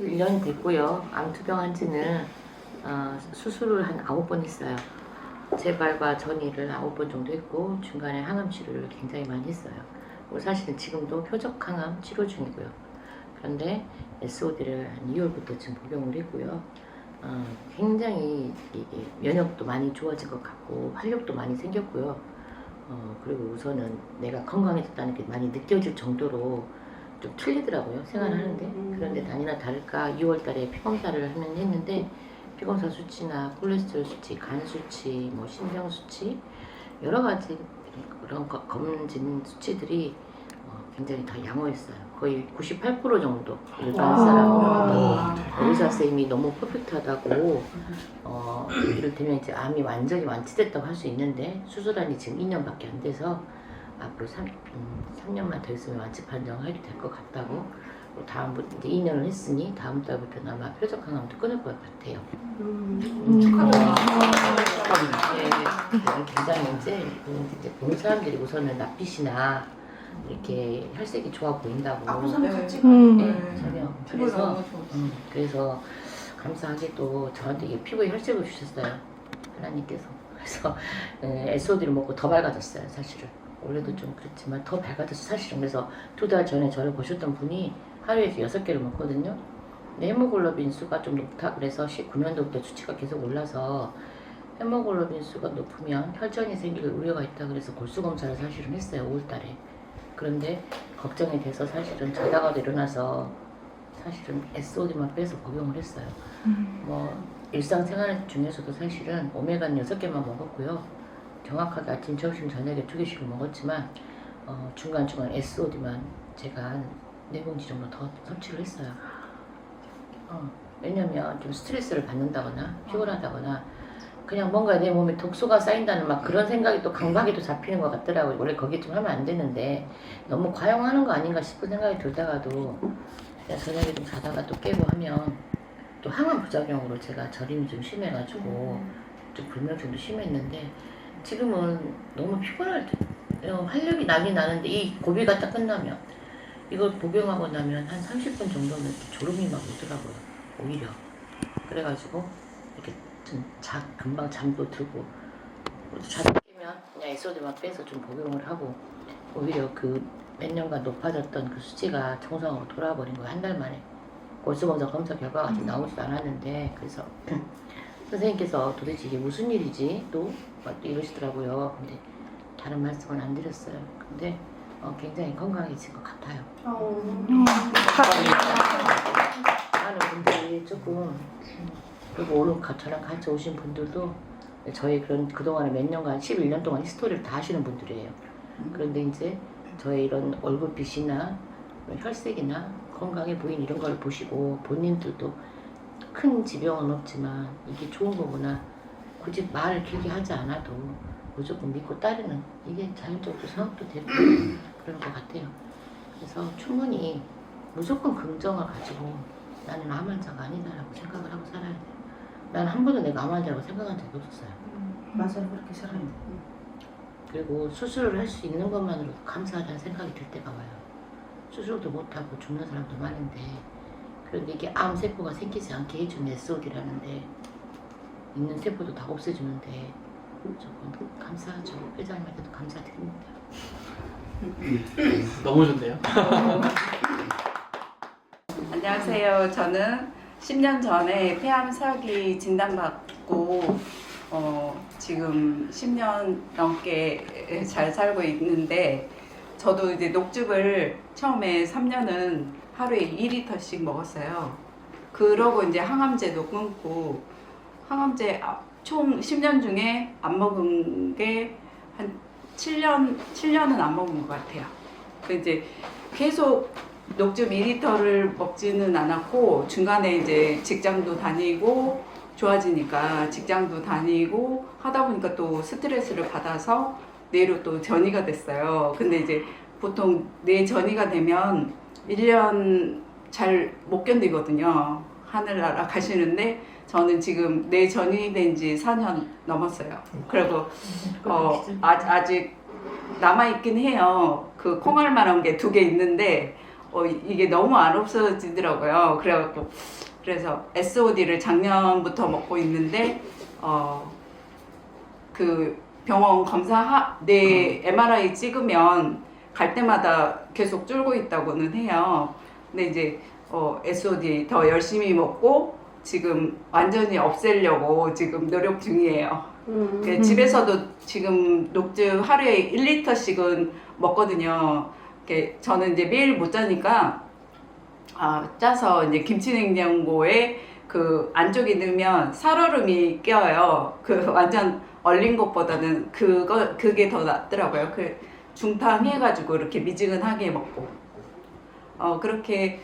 1년 됐고요. 암 투병한 지는 수술을 한 9번 했어요. 재발과 전이를 9번 정도 했고 중간에 항암 치료를 굉장히 많이 했어요. 그리고 사실은 지금도 표적 항암 치료 중이고요. 그런데 SOD를 한 2월부터 지금 복용을 했고요. 굉장히 이게 면역도 많이 좋아진 것 같고 활력도 많이 생겼고요. 그리고 우선은 내가 건강해졌다는 게 많이 느껴질 정도로 좀 틀리더라고요, 생활하는데. 그런데 아니나 다를까 2월 달에 피검사를 했는데 피검사 수치나 콜레스테롤 수치, 간 수치, 뭐 심장 수치 여러 가지 그런 검진 수치들이 굉장히 다 양호했어요. 거의 98% 정도 일반 사람으로. 의사 선생님이 너무 퍼펙트하다고 이를테면 이제 암이 완전히 완치됐다고 할 수 있는데 수술한 지 지금 2년밖에 안 돼서 앞으로 3년만 더 있으면 완치 판정을 해도 될 것 같다고. 다음부터 이제 2년을 했으니 다음 달부터는 아마 표적 항암도 끊을 것 같아요. 축하드립니다. 네, 굉장히 이제 보는 사람들이 우선은 낯빛이나 이렇게 혈색이 좋아 보인다고. 아부상 같이 네, 전혀. 피부가 그래서 감사하게도 저한테 이게 피부에 혈색을 주셨어요, 하나님께서. 그래서 SOD를 먹고 더 밝아졌어요, 사실은. 원래도 좀 그렇지만 더 밝아졌어, 사실은. 그래서 2달 전에 저를 보셨던 분이 하루에 6개를 먹거든요. 근데 헤모글로빈 수가 좀 높다 그래서 19년도부터 수치가 계속 올라서 헤모글로빈 수가 높으면 혈전이 생길 우려가 있다 그래서 골수 검사를 사실은 했어요, 5월달에. 그런데 걱정이 돼서 사실은 자다가도 일어나서 사실은 SOD만 빼서 복용을 했어요. 뭐 일상생활 중에서도 사실은 오메가는 6개만 먹었고요. 정확하게 아침, 점심, 저녁에 2개씩을 먹었지만 중간중간 SOD만 제가 한 4봉지 정도 더 섭취를 했어요. 왜냐면 좀 스트레스를 받는다거나 피곤하다거나 그냥 뭔가 내 몸에 독소가 쌓인다는 막 그런 생각이 또 강박이 또 잡히는 것 같더라고요. 원래 거기 좀 하면 안 되는데 너무 과용하는 거 아닌가 싶은 생각이 들다가도 그냥 저녁에 좀 자다가 또 깨고 하면 또 항암 부작용으로 제가 저림이 좀 심해가지고 좀 불면증도 심했는데 지금은 너무 피곤할 때 활력이 나긴 나는데 이 고비가 딱 끝나면 이걸 복용하고 나면 한 30분 정도는 이렇게 졸음이 막 오더라고요, 오히려. 그래가지고 이렇게 좀 금방 잠도 들고 자다 깨면 그냥 SOD만 빼서 좀 복용을 하고 오히려 그 몇 년간 높아졌던 그 수치가 정상으로 돌아버린 거예요, 한 달 만에. 골수검사 검사 결과가 아직 나오지도 않았는데. 그래서 선생님께서 도대체 이게 무슨 일이지? 또 이러시더라고요. 근데 다른 말씀은 안 드렸어요. 근데 굉장히 건강해진 것 같아요. 많은 분들이 조금, 그리고 오늘 저랑 같이 오신 분들도 저희 그동안에 몇 년간 11년 동안 히스토리를 다 하시는 분들이에요. 그런데 이제 저의 이런 얼굴빛이나 혈색이나 건강해 보인 이런 걸 보시고 본인들도 큰 지병은 없지만 이게 좋은 거구나, 굳이 말을 길게 하지 않아도 무조건 믿고 따르는, 이게 자연적으로 생각도 되고 그런 것 같아요. 그래서 충분히 무조건 긍정을 가지고 나는 암 환자가 아니다라고 생각을 하고 살아야 돼요. 난 한 번도 내가 암 환자라고 생각한 적이 없었어요. 맞아요, 그렇게 살아야 돼. 그리고 수술을 할 수 있는 것만으로도 감사하다는 생각이 들 때가 와요. 수술도 못하고 죽는 사람도 많은데, 그런데 이게 암세포가 생기지 않게 해주는 SOD라는데 있는 세포도 다 없애주는데 조금 감사하죠. 회장님한테도 감사드립니다. 너무 좋네요. 안녕하세요. 저는 10년 전에 폐암 사기 진단받고 지금 10년 넘게 잘 살고 있는데, 저도 이제 녹즙을 처음에 3년은 하루에 2리터씩 먹었어요. 그러고 이제 항암제도 끊고, 항암제 총 10년 중에 안 먹은 게 한 7년은 안 먹은 것 같아요. 그 이제 계속 녹즙 2리터를 먹지는 않았고, 중간에 이제 직장도 다니고 좋아지니까 직장도 다니고 하다 보니까 또 스트레스를 받아서 뇌로 또 전이가 됐어요. 근데 이제 보통 뇌 전이가 되면 1년 잘 못 견디거든요. 하늘나라 가시는데 저는 지금 뇌 전이 된 지 4년 넘었어요. 그리고 아직 남아있긴 해요. 그 콩알만한 게 2개 있는데 이게 너무 안 없어지더라고요. 그래서 SOD를 작년부터 먹고 있는데 그 병원 내 MRI 찍으면 갈 때마다 계속 줄고 있다고는 해요. 근데 이제 SOD 더 열심히 먹고 지금 완전히 없애려고 지금 노력 중이에요. 집에서도 지금 녹즙 하루에 1리터씩은 먹거든요. 저는 이제 매일 못 자니까 짜서 이제 김치냉장고에 그 안쪽에 넣으면 살얼음이 껴요. 그 완전 얼린 것보다는 그게 더 낫더라고요. 그 중탕해가지고 이렇게 미지근하게 먹고 그렇게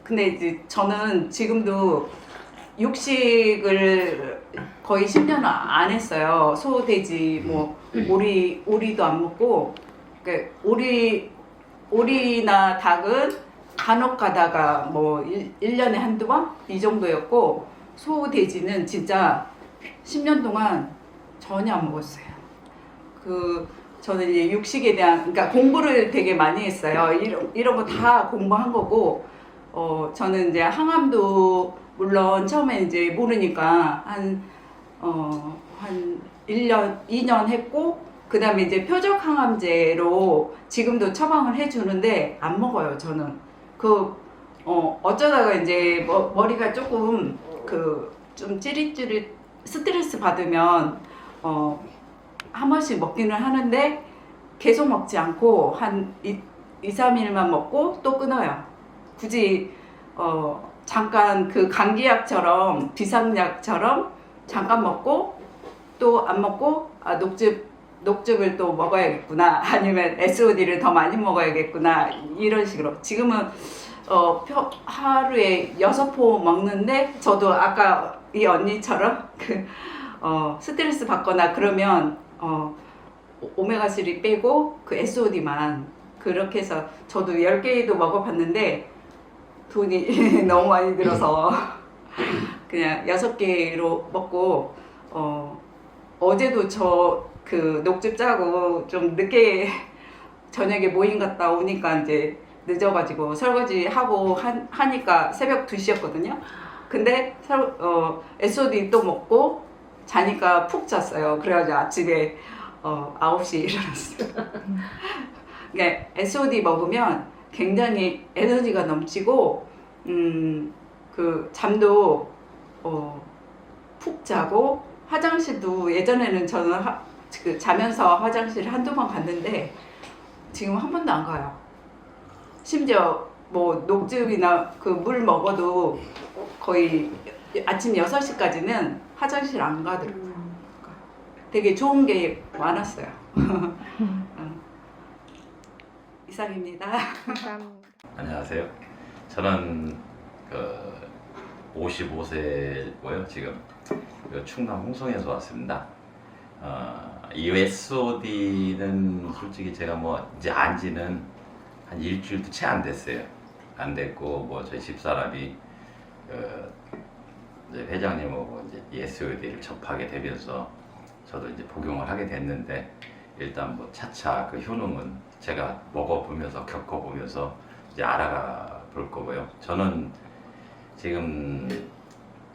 근데 이제 저는 지금도 육식을 거의 10년 안 했어요. 소, 돼지, 뭐 오리도 안 먹고 오리나 닭은 간혹 가다가 뭐 1년에 한두 번? 이 정도였고 소, 돼지는 진짜 10년 동안 전혀 안 먹었어요. 저는 이제 육식에 대한 그러니까 공부를 되게 많이 했어요. 이런 거 다 공부한 거고 저는 이제 항암도 물론 처음에 이제 모르니까 한 1년, 2년 했고 그 다음에 이제 표적 항암제로 지금도 처방을 해주는데 안 먹어요. 저는 어쩌다가 이제 머리가 조금 좀 찌릿찌릿 스트레스 받으면 한 번씩 먹기는 하는데 계속 먹지 않고 한 2, 3일만 먹고 또 끊어요. 굳이 잠깐 그 감기약처럼 비상약처럼 잠깐 먹고 또 안 먹고 녹즙을 또 먹어야겠구나 아니면 SOD를 더 많이 먹어야겠구나 이런 식으로 지금은 하루에 6포 먹는데 저도 아까 이 언니처럼 스트레스 받거나 그러면 오메가3 빼고 그 SOD만 그렇게 해서 저도 10개도 먹어봤는데 돈이 너무 많이 들어서 그냥 6개로 먹고 어제도 그 녹즙 짜고 좀 늦게 저녁에 모임 갔다 오니까 이제 늦어가지고 설거지 하고 하니까 새벽 2시였거든요. 근데 SOD 또 먹고 자니까 푹 잤어요. 그래가지고 아침에 9시에 일어났어요. 그러니까 SOD 먹으면 굉장히 에너지가 넘치고 그 잠도 푹 자고 화장실도 예전에는 저는 자면서 화장실 한두 번 갔는데 지금 한 번도 안 가요. 심지어 뭐 녹즙이나 그 물 먹어도 거의 아침 6시까지는 화장실 안 가더라고요. 되게 좋은 게 많았어요. 이상입니다. 감사합니다. 안녕하세요. 저는 55세고요. 지금 충남 홍성에서 왔습니다. 이 SOD는 솔직히 제가 뭐 이제 안지는 한 일주일도 채 안 됐어요. 안 됐고 뭐 저희 집사람이 이제 회장님하고 이제 이 SOD를 접하게 되면서 저도 이제 복용을 하게 됐는데 일단 뭐 차차 그 효능은 제가 먹어보면서 겪어보면서 이제 알아가 볼 거고요. 저는 지금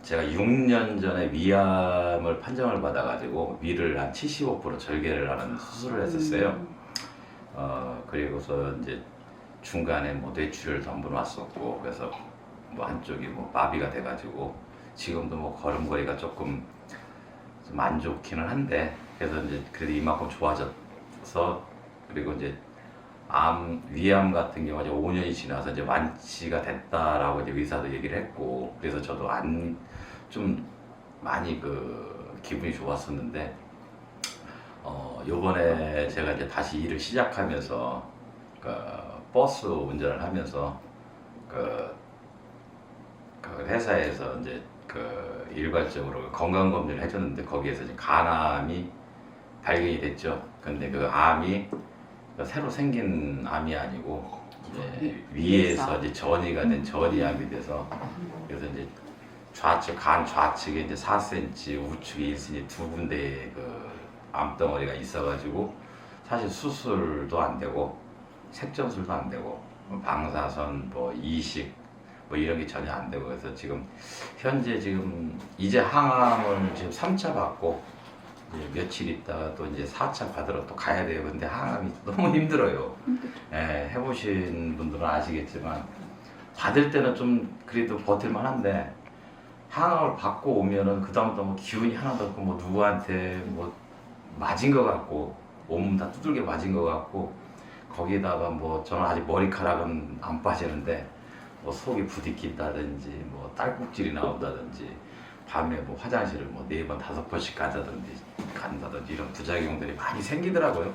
제가 6년 전에 위암을 판정을 받아가지고 위를 한 75% 절개를 하는 수술을 했었어요. 그리고서 이제 중간에 뭐 뇌출혈도 한 번 왔었고 그래서 뭐 한쪽이 뭐 마비가 돼가지고 지금도 뭐 걸음걸이가 조금 좀 안 좋기는 한데 그래서 이제 그래도 이만큼 좋아졌어. 그리고 이제 위암 같은 경우 이제 5년이 지나서 이제 완치가 됐다라고 이제 의사도 얘기를 했고 그래서 저도 좀 많이 기분이 좋았었는데 요번에 제가 이제 다시 일을 시작하면서 버스 운전을 하면서 그 회사에서 이제 일괄적으로 건강 검진을 해줬는데 거기에서 이제 간암이 발견이 됐죠. 근데 그 암이 새로 생긴 암이 아니고 이제 위에서 이제 전이가 된 전이암이 돼서 그래서 이제 간 좌측에 이제 4cm, 우측에 1cm 두 군데의 암덩어리가 있어가지고 사실 수술도 안 되고 색전술도 안 되고 뭐 방사선, 뭐 이식 뭐 이런 게 전혀 안 되고 그래서 지금 현재 지금 이제 항암을 지금 3차 받고 이제 며칠 있다가 또 이제 4차 받으러 또 가야 돼요. 근데 항암이 너무 힘들어요. 예, 해보신 분들은 아시겠지만 받을 때는 좀 그래도 버틸만 한데 항암을 받고 오면은 그 다음부터 뭐 기운이 하나도 없고 뭐 누구한테 뭐 맞은 것 같고 온몸 다 두들겨 맞은 것 같고 거기다가 뭐 저는 아직 머리카락은 안 빠지는데 뭐 속이 부딪힌다든지 뭐 딸꾹질이 나온다든지 밤에 뭐 화장실을 뭐 4번 5번씩 간다든지 이런 부작용들이 많이 생기더라고요.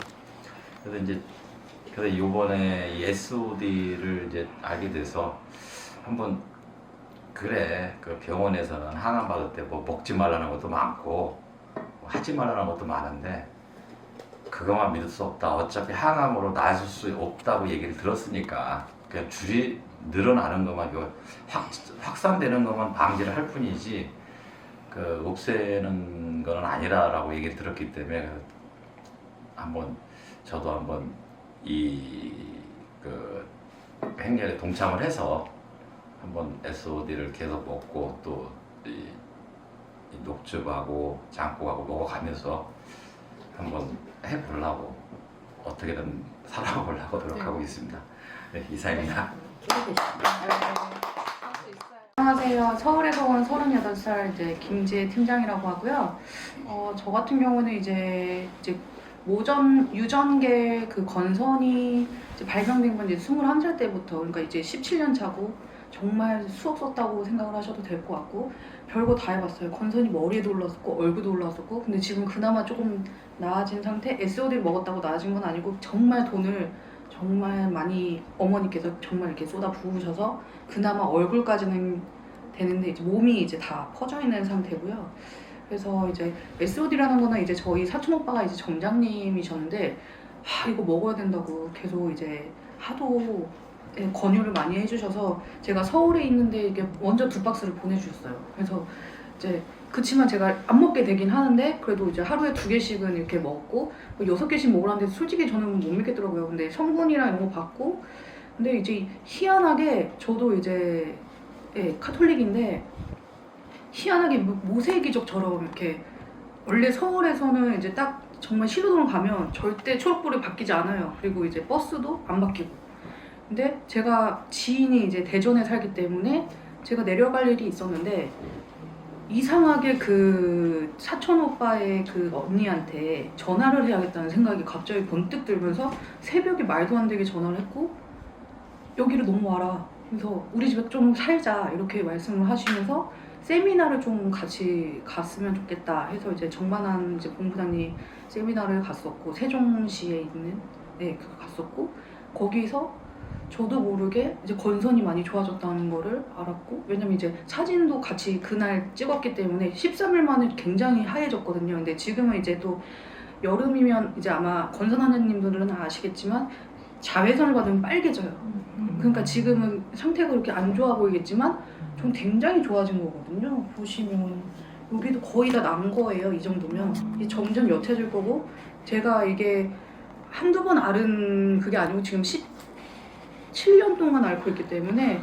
그래서 이번에 이 SOD를 이제 알게 돼서 한번 그래 그 병원에서는 항암 받을 때 뭐 먹지 말라는 것도 많고 뭐 하지 말라는 것도 많은데 그것만 믿을 수 없다. 어차피 항암으로 나을 수 없다고 얘기를 들었으니까 그냥 줄이 늘어나는 것만 확산되는 것만 방지를 할 뿐이지 그 없애는 거는 아니라라고 얘기를 들었기 때문에 저도 한번 그 행렬에 동참을 해서 한번 SOD를 계속 먹고 또 이 녹즙하고 장국하고 먹어가면서 한번 해보려고 어떻게든 살아보려고 노력하고 있습니다. 네, 이상입니다. 안녕하세요. 서울에서 온 38살 이제 김지혜 팀장이라고 하고요. 저 같은 경우는 이제 유전계 그 건선이 이제 발병된 건 이제 21살 때부터, 그러니까 이제 17년 차고 정말 수억 썼다고 생각을 하셔도 될 것 같고, 별거 다 해봤어요. 건선이 머리에도 올랐었고 얼굴도 올랐었고, 근데 지금 그나마 조금 나아진 상태. SOD를 먹었다고 나아진 건 아니고 정말 돈을 정말 많이 어머니께서 정말 이렇게 쏟아 부으셔서 그나마 얼굴까지는 되는데 이제 몸이 이제 다 퍼져 있는 상태고요. 그래서 이제 SOD라는 거는 이제 저희 사촌 오빠가 이제 점장님이셨는데 이거 먹어야 된다고 계속 이제 하도 권유를 많이 해주셔서 제가 서울에 있는데 이게 먼저 2박스를 보내주셨어요. 그래서 이제 그치만 제가 안 먹게 되긴 하는데 그래도 이제 하루에 2개씩은 이렇게 먹고 6개씩 먹으라는데 솔직히 저는 못 믿겠더라고요. 근데 성분이랑 이런 거 받고, 근데 이제 희한하게 저도 이제 카톨릭인데 희한하게 모세기적처럼 이렇게, 원래 서울에서는 이제 딱 정말 신호등을 가면 절대 초록불이 바뀌지 않아요. 그리고 이제 버스도 안 바뀌고. 근데 제가 지인이 이제 대전에 살기 때문에 제가 내려갈 일이 있었는데 이상하게 그 사촌 오빠의 그 언니한테 전화를 해야겠다는 생각이 갑자기 번뜩 들면서 새벽에 말도 안 되게 전화를 했고 여기로 넘어와라. 그래서 우리 집에 좀 살자 이렇게 말씀을 하시면서 세미나를 좀 같이 갔으면 좋겠다 해서 이제 정만한 이제 본부장님 세미나를 갔었고, 세종시에 있는 그거 갔었고, 거기서 저도 모르게 이제 건선이 많이 좋아졌다는 거를 알았고, 왜냐면 이제 사진도 같이 그날 찍었기 때문에 13일 만에 굉장히 하얘졌거든요. 근데 지금은 이제 또 여름이면 이제 아마 건선하느님들은 아시겠지만 자외선을 받으면 빨개져요. 그러니까 지금은 상태가 그렇게 안 좋아 보이겠지만 좀 굉장히 좋아진 거거든요. 보시면 여기도 거의 다 난 거예요. 이 정도면 이게 점점 옅어질 거고, 제가 이게 한두 번 앓은 그게 아니고 지금 17년 동안 앓고 있기 때문에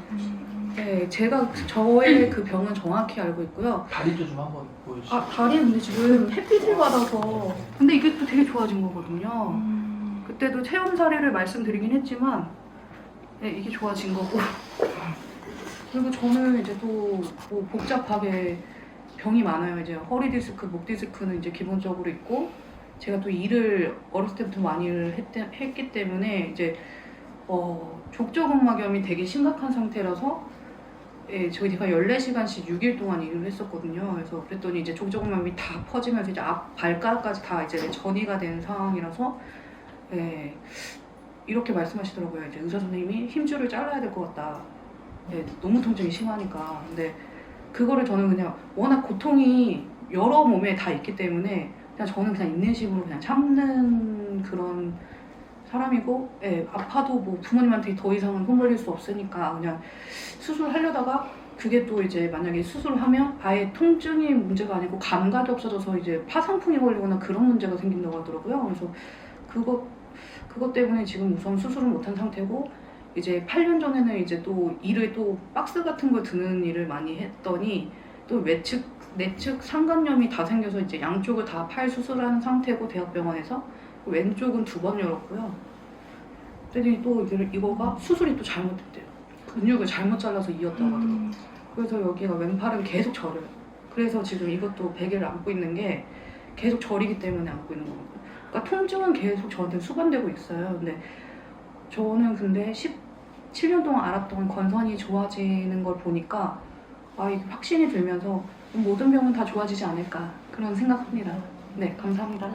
제가 저의 그 병은 정확히 알고 있고요. 다리도 좀 한번 보여주세요. 다리는 근데 지금 햇빛을 받아서, 근데 이게 또 되게 좋아진 거거든요. 그때도 체험 사례를 말씀드리긴 했지만 이게 좋아진 거고. 그리고 저는 이제 또 뭐 복잡하게 병이 많아요. 이제 허리 디스크, 목 디스크는 이제 기본적으로 있고, 제가 또 일을 어렸을 때부터 많이 했기 때문에 이제 족저근막염이 되게 심각한 상태라서 제가 14시간씩 6일 동안 일을 했었거든요. 그래서 그랬더니 이제 족저근막염이 다 퍼지면서 이제 앞 발가락까지 다 이제 전이가 된 상황이라서 이렇게 말씀하시더라고요. 이제 의사 선생님이 힘줄을 잘라야 될 것 같다. 너무 통증이 심하니까. 근데 그거를 저는 그냥 워낙 고통이 여러 몸에 다 있기 때문에 그냥 저는 그냥 인내심으로 그냥 참는 그런 사람이고, 아파도 뭐 부모님한테 더 이상은 돈 벌릴 수 없으니까 그냥 수술하려다가 그게 또 이제 만약에 수술하면 아예 통증이 문제가 아니고 감각이 없어져서 이제 파상풍이 걸리거나 그런 문제가 생긴다고 하더라고요. 그래서 그것 때문에 지금 우선 수술을 못한 상태고, 이제 8년 전에는 이제 또 일을 또 박스 같은 걸 드는 일을 많이 했더니 또 내측 상간염이 다 생겨서 이제 양쪽을 다 팔 수술한 상태고 대학병원에서 왼쪽은 2번 열었고요. 그랬더니 또 이거가 수술이 또 잘못됐대요. 근육을 잘못 잘라서 이었다고 하더라고요. 그래서 여기가 왼팔은 계속 저려요. 그래서 지금 이것도 베개를 안고 있는 게 계속 저리기 때문에 안고 있는 거거든요. 그러니까 통증은 계속 저한테 수반되고 있어요. 근데 저는 근데 17년 동안 알았던 건선이 좋아지는 걸 보니까 이게 확신이 들면서 모든 병은 다 좋아지지 않을까 그런 생각합니다. 네, 감사합니다.